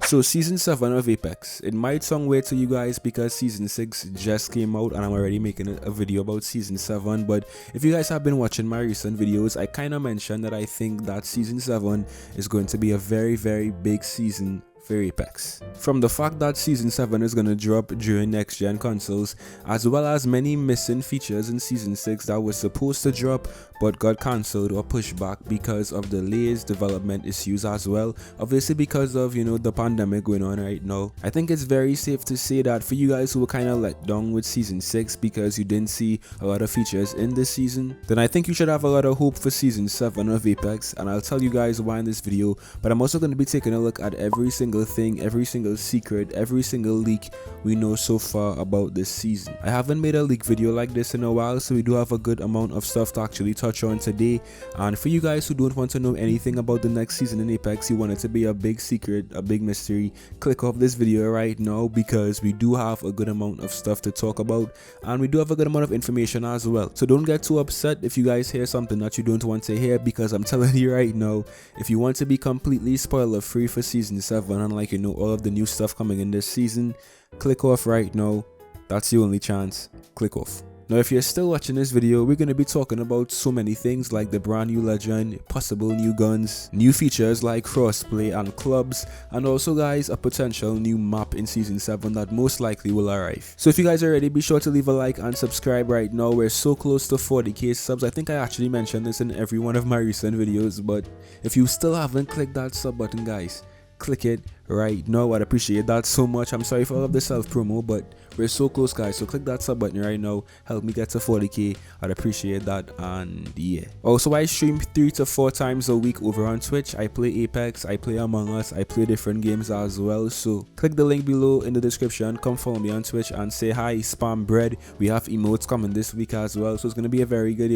So season 7 of Apex, it might sound weird to you guys because season 6 just came out and I'm already making a video about season 7, but if you guys have been watching my recent videos, I kind of mentioned that I think that season 7 is going to be a very big season for Apex. From the fact that season 7 is going to drop during next gen consoles, as well as many missing features in season 6 that was supposed to drop but got cancelled or pushed back because of delays, development issues as well, obviously because of the pandemic going on right now. I think it's very safe to say that for you guys who were kind of let down with season 6 because you didn't see a lot of features in this season, then I think you should have a lot of hope for season 7 of Apex, and I'll tell you guys why in this video. But I'm also going to be taking a look at every single thing, every single secret, every single leak we know so far about this season. I haven't made a leak video like this in a while, so we do have a good amount of stuff to actually touch on today. And for you guys who don't want to know anything about the next season in Apex, you want it to be a big secret, a big mystery, click off this video right now because we do have a good amount of stuff to talk about and we do have a good amount of information as well. So don't get too upset if you guys hear something that you don't want to hear, because I'm telling you right now, if you want to be completely spoiler free for season 7 and all of the new stuff coming in this season, click off right now. That's the only chance. Click off. Now if you're still watching this video, we're going to be talking about so many things like the brand new legend, possible new guns, new features like crossplay and clubs, and also guys a potential new map in season 7 that most likely will arrive. So if you guys are ready, be sure to leave a like and subscribe right now. We're so close to 40k subs. I think I actually mentioned this in every one of my recent videos, but if you still haven't clicked that sub button guys, click it right now. I'd appreciate that so much. I'm sorry for all of the self promo, but we're so close guys, so click that sub button right now, help me get to 40k. I'd appreciate that. And yeah, also I stream 3 to 4 times a week over on Twitch. I play Apex, I play Among Us, I play different games as well, so click the link below in the description, come follow me on Twitch and say hi, spam bread. We have emotes coming this week as well, so it's gonna be a very good,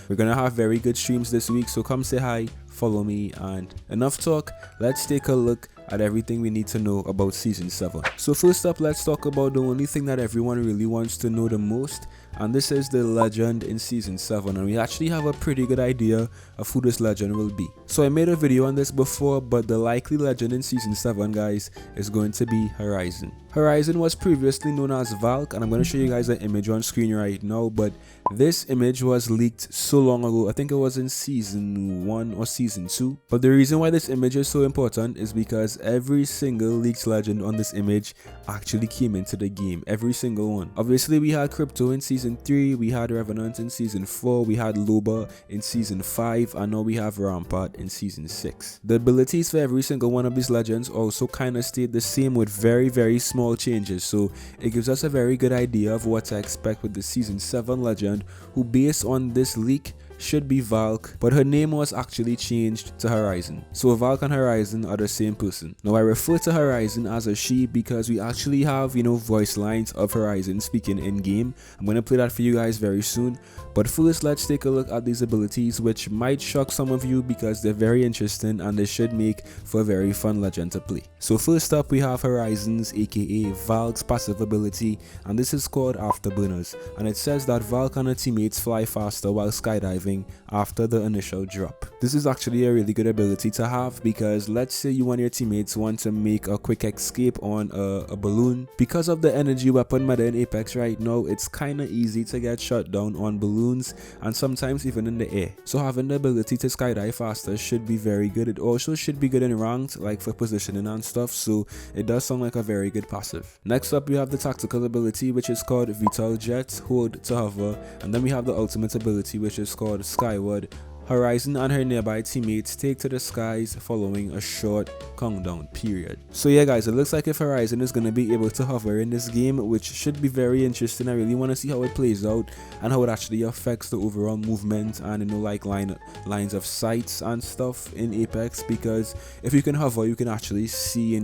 we're gonna have very good streams this week, so come say hi, follow me, and enough talk, let's take a look at everything we need to know about season 7. So first up, let's talk about the only thing that everyone really wants to know the most, and this is the legend in season 7, and we actually have a pretty good idea of who this legend will be. So I made a video on this before, but the likely legend in season 7 guys is going to be Horizon. Horizon was previously known as Valk, and I'm going to show you guys an image on screen right now, but this image was leaked so long ago. I think it was in season 1 or season 2, but the reason why this image is so important is because every single leaked legend on this image actually came into the game, every single one. Obviously we had Crypto in season 3, we had Revenant in season 4, we had Loba in season 5, and now we have Rampart in season 6. The abilities for every single one of these legends also kind of stayed the same with very small changes, so it gives us a very good idea of what to expect with the season 7 legend, who based on this leak should be Valk, but her name was actually changed to Horizon. So Valk and Horizon are the same person. Now I refer to Horizon as a she because we actually have voice lines of Horizon speaking in game. I'm going to play that for you guys very soon, but first let's take a look at these abilities, which might shock some of you because they're very interesting and they should make for a very fun legend to play. So first up we have Horizon's aka Valk's passive ability, and this is called Afterburners, and it says that Valk and her teammates fly faster while skydiving after the initial drop. This is actually a really good ability to have because let's say you and your teammates want to make a quick escape on a balloon. Because of the energy weapon meta in Apex right now, it's kinda easy to get shot down on balloons and sometimes even in the air. So having the ability to skydive faster should be very good. It also should be good in ranked, like for positioning and stuff, so it does sound like a very good passive. Next up we have the tactical ability, which is called Vital Jet, hold to hover, and then we have the ultimate ability, which is called Skyward. Horizon and her nearby teammates take to the skies following a short countdown period. So yeah guys, it looks like if Horizon is going to be able to hover in this game, which should be very interesting. I really want to see how it plays out and how it actually affects the overall movement and like lines of sights and stuff in Apex, because if you can hover you can actually see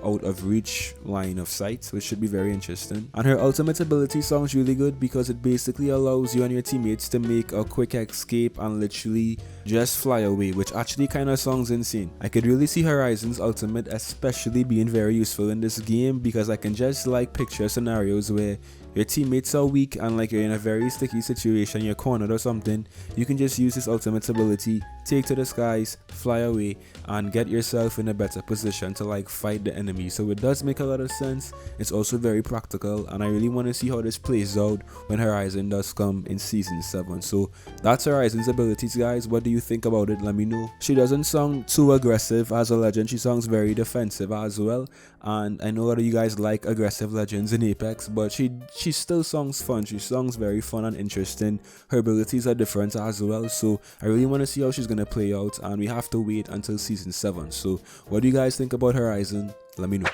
out of reach line of sight, which should be very interesting. And her ultimate ability sounds really good because it basically allows you and your teammates to make a quick escape and literally just fly away, which actually kind of sounds insane. I could really see Horizon's ultimate especially being very useful in this game because I can just like picture scenarios where your teammates are weak and like you're in a very sticky situation, you're cornered or something, you can just use this ultimate ability, take to the skies, fly away, and get yourself in a better position to like fight the enemy. So it does make a lot of sense. It's also very practical, and I really want to see how this plays out when Horizon does come in season 7. So that's Horizon's abilities, guys. What do you think about it? Let me know. She doesn't sound too aggressive as a legend. She sounds very defensive as well, and I know a lot of you guys like aggressive legends in Apex, but she still sounds fun. She sounds very fun and interesting. Her abilities are different as well, so I really want to see how she's gonna play out, and we have to wait until season 7. So what do you guys think about Horizon? Let me know.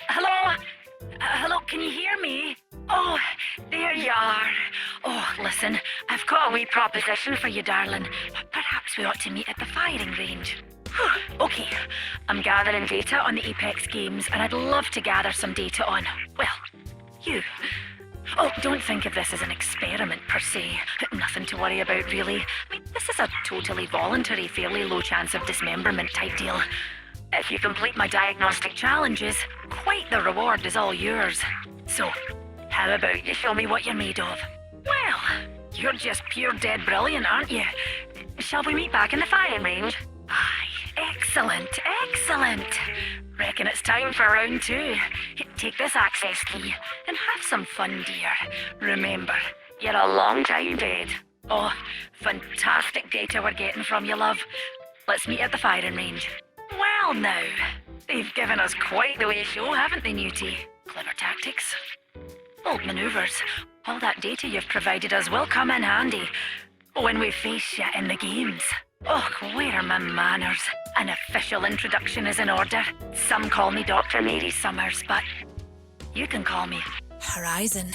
Hello? Hello, can you hear me? Oh, there you are. Oh, listen, I've got a wee proposition for you, darling. Perhaps we ought to meet at the firing range. Okay, I'm gathering data on the Apex games, and I'd love to gather some data on, well, you. Oh, don't think of this as an experiment per se. Nothing to worry about, really. I mean, this is a totally voluntary, fairly low chance of dismemberment type deal. If you complete my diagnostic challenges, quite the reward is all yours. So, how about you show me what you're made of? Well, you're just pure dead brilliant, aren't you? Shall we meet back in the firing range? Aye, excellent, excellent. Reckon it's time for round 2. Take this access key and have some fun, dear. Remember, you're a long time dead. Oh, fantastic data we're getting from you, love. Let's meet at the firing range. Well now, they've given us quite the way show, haven't they, Newty? Clever tactics. Bold manoeuvres. All that data you've provided us will come in handy when we face you in the games. Oh, where are my manners? An official introduction is in order. Some call me Dr. Mary Summers, but you can call me Horizon.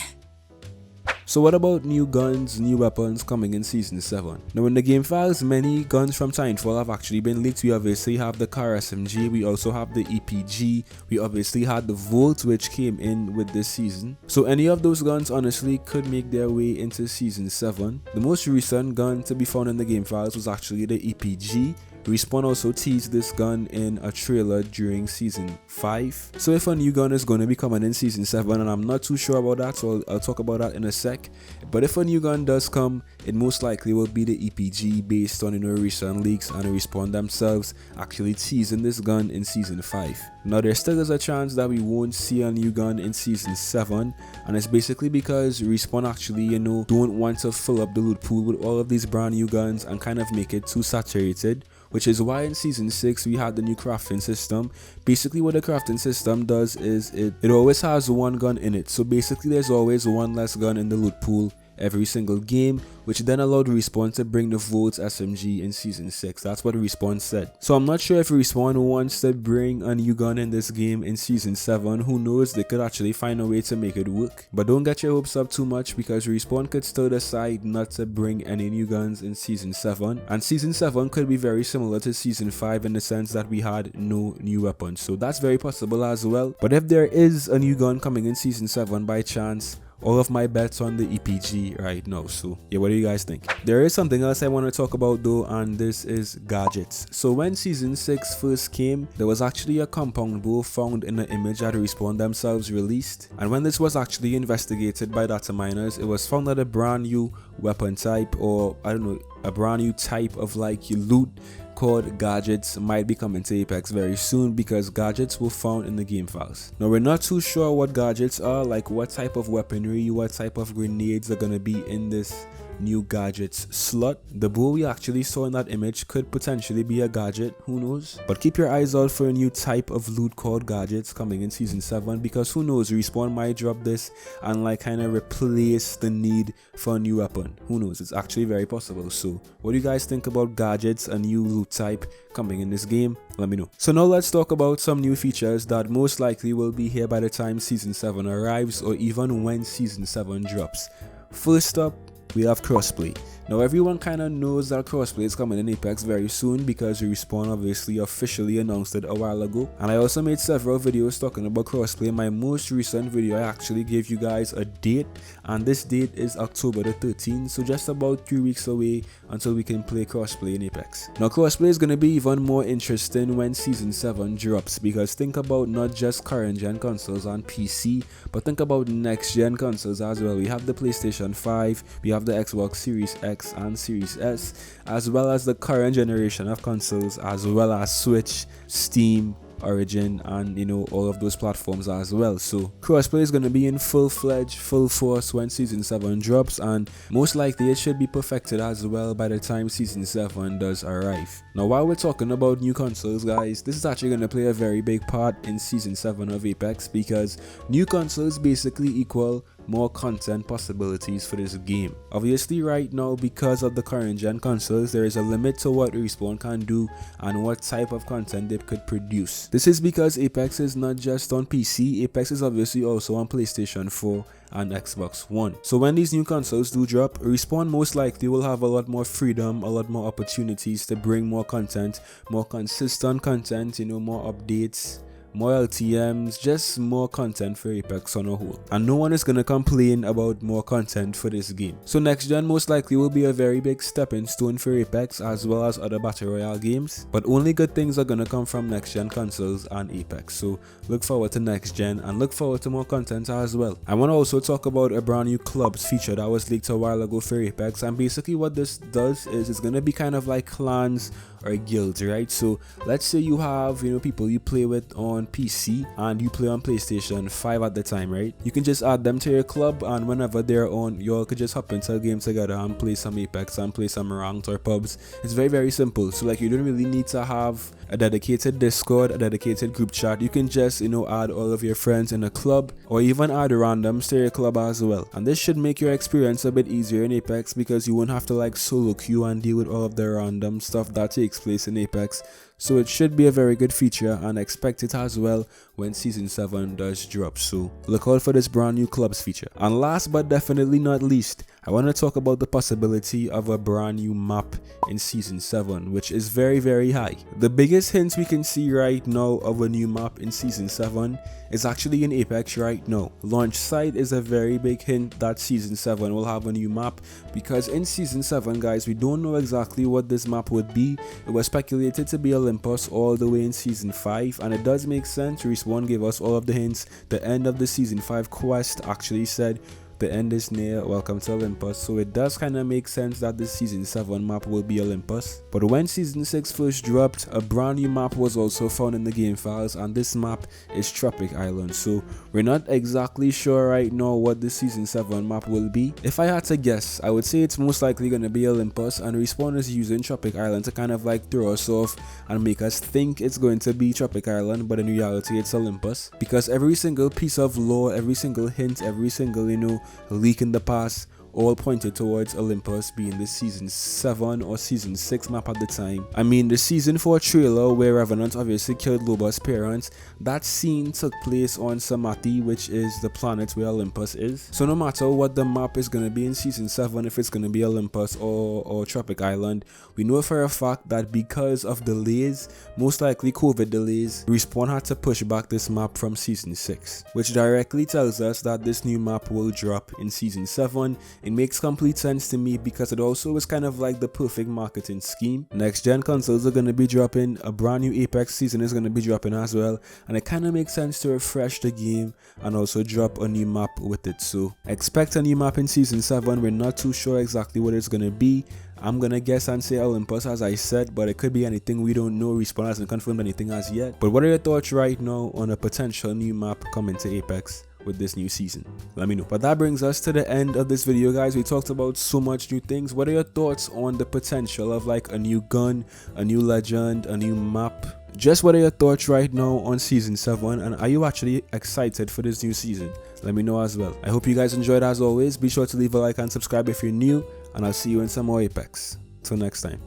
So what about new guns, new weapons coming in season 7? Now in the game files, many guns from Titanfall have actually been leaked. We obviously have the car SMG, we also have the EPG, we obviously had the Volt, which came in with this season. So any of those guns honestly could make their way into season 7. The most recent gun to be found in the game files was actually the EPG. Respawn also teased this gun in a trailer during season 5. So if a new gun is going to be coming in season 7, and I'm not too sure about that, so I'll talk about that in a sec. But if a new gun does come, it most likely will be the EPG, based on recent leaks and Respawn themselves actually teasing this gun in season 5. Now there still is a chance that we won't see a new gun in season 7, and it's basically because Respawn actually don't want to fill up the loot pool with all of these brand new guns and kind of make it too saturated. Which is why in season 6 we had the new crafting system. Basically what the crafting system does is it always has one gun in it. So basically there's always one less gun in the loot pool every single game, which then allowed Respawn to bring the Volt SMG in season 6. That's what Respawn said. So I'm not sure if Respawn wants to bring a new gun in this game in season 7. Who knows, they could actually find a way to make it work. But don't get your hopes up too much, because Respawn could still decide not to bring any new guns in season 7. And season 7 could be very similar to season 5 in the sense that we had no new weapons. So that's very possible as well. But if there is a new gun coming in season 7 by chance, all of my bets on the EPG right now. So yeah, what do you guys think? There is something else I want to talk about though, and this is gadgets. So when season 6 first came, there was actually a compound bow found in the image that Respawn themselves released, and when this was actually investigated by data miners, it was found that a brand new weapon type, or I don't know, a brand new type of like loot called gadgets might be coming to Apex very soon, because gadgets were found in the game files. Now we're not too sure what gadgets are, like what type of weaponry, what type of grenades are gonna be in this new gadgets slot. The bow we actually saw in that image could potentially be a gadget, who knows? But keep your eyes out for a new type of loot called gadgets coming in season 7, because who knows, Respawn might drop this and like kind of replace the need for a new weapon. Who knows, it's actually very possible. So what do you guys think about gadgets, a new loot type coming in this game? Let me know. So now let's talk about some new features that most likely will be here by the time season 7 arrives, or even when season 7 drops. First up, we have crossplay. Now everyone kind of knows that crossplay is coming in Apex very soon because Respawn obviously officially announced it a while ago, and I also made several videos talking about crossplay. In my most recent video I actually gave you guys a date, and this date is October the 13th, so just about 3 weeks away until we can play crossplay in Apex. Now crossplay is going to be even more interesting when Season 7 drops, because think about not just current gen consoles on PC, but think about next gen consoles as well. We have the PlayStation 5, we have the Xbox Series X and Series S, as well as the current generation of consoles, as well as Switch, Steam, Origin, and all of those platforms as well. So crossplay is going to be in full force when Season 7 drops, and most likely it should be perfected as well by the time Season 7 does arrive. Now while we're talking about new consoles, guys, this is actually going to play a very big part in Season 7 of Apex, because new consoles basically equal more content possibilities for this game. Obviously right now, because of the current gen consoles, there is a limit to what Respawn can do and what type of content they could produce. This is because Apex is not just on PC, Apex is obviously also on PlayStation 4 and Xbox One. So when these new consoles do drop, Respawn most likely will have a lot more freedom, a lot more opportunities to bring more content, more consistent content, more updates, more LTMs, just more content for Apex on a whole. And no one is gonna complain about more content for this game. So next gen most likely will be a very big stepping stone for Apex, as well as other Battle Royale games. But only good things are gonna come from next gen consoles and Apex. So look forward to next gen and look forward to more content as well. I wanna also talk about a brand new clubs feature that was leaked a while ago for Apex. And basically what this does is it's gonna be kind of like clans or guilds, right? So let's say you have people you play with on PC and you play on PlayStation 5 at the time, right? You can just add them to your club, and whenever they're on, you all could just hop into a game together and play some Apex and play some ranked or pubs. It's very simple. So like you don't really need to have a dedicated Discord, a dedicated group chat. You can just add all of your friends in a club, or even add randoms to your club as well. And this should make your experience a bit easier in Apex, because you won't have to like solo queue and deal with all of the random stuff that takes place in Apex. So it should be a very good feature, and expect it as well when Season 7 does drop. So look out for this brand new clubs feature. And last but definitely not least, I want to talk about the possibility of a brand new map in Season 7, which is very high. The biggest hints we can see right now of a new map in Season 7 is actually in Apex right now. Launch site is a very big hint that Season 7 will have a new map, because in Season 7, guys, we don't know exactly what this map would be. It was speculated to be Olympus all the way in Season 5, and it does make sense. Respawn gave us all of the hints. The end of the Season 5 quest actually said the end is near, welcome to Olympus. So it does kind of make sense that the Season 7 map will be Olympus. But when Season 6 first dropped, a brand new map was also found in the game files, and this map is Tropic Island. So we're not exactly sure right now what the Season 7 map will be. If I had to guess, I would say it's most likely going to be Olympus, and Respawn is using Tropic Island to kind of like throw us off and make us think it's going to be Tropic Island, but in reality it's Olympus. Because every single piece of lore, every single hint, every single leak in the past all pointed towards Olympus being the Season 7 or Season 6 map at the time. I mean, the Season 4 trailer where Revenant obviously killed Loba's parents, that scene took place on Samati, which is the planet where Olympus is. So no matter what the map is going to be in Season 7, if it's going to be Olympus or Tropic Island, we know for a fact that because of delays, most likely COVID delays, Respawn had to push back this map from Season 6, which directly tells us that this new map will drop in Season 7. It makes complete sense to me, because it also is kind of like the perfect marketing scheme. Next gen consoles are going to be dropping, a brand new Apex season is going to be dropping as well, and it kind of makes sense to refresh the game and also drop a new map with it. So expect a new map in Season 7. We're not too sure exactly what it's going to be. I'm gonna guess and say Olympus, as I said, but it could be anything. We don't know. Respawn hasn't confirmed anything as yet. But what are your thoughts right now on a potential new map coming to Apex with this new season? Let me know. But that brings us to the end of this video, guys. We talked about so much new things. What are your thoughts on the potential of like a new gun, a new legend, a new map? Just what are your thoughts right now on Season 7, and are you actually excited for this new season? Let me know as well. I hope you guys enjoyed. As always, be sure to leave a like and subscribe if you're new, and I'll see you in some more Apex. Till next time.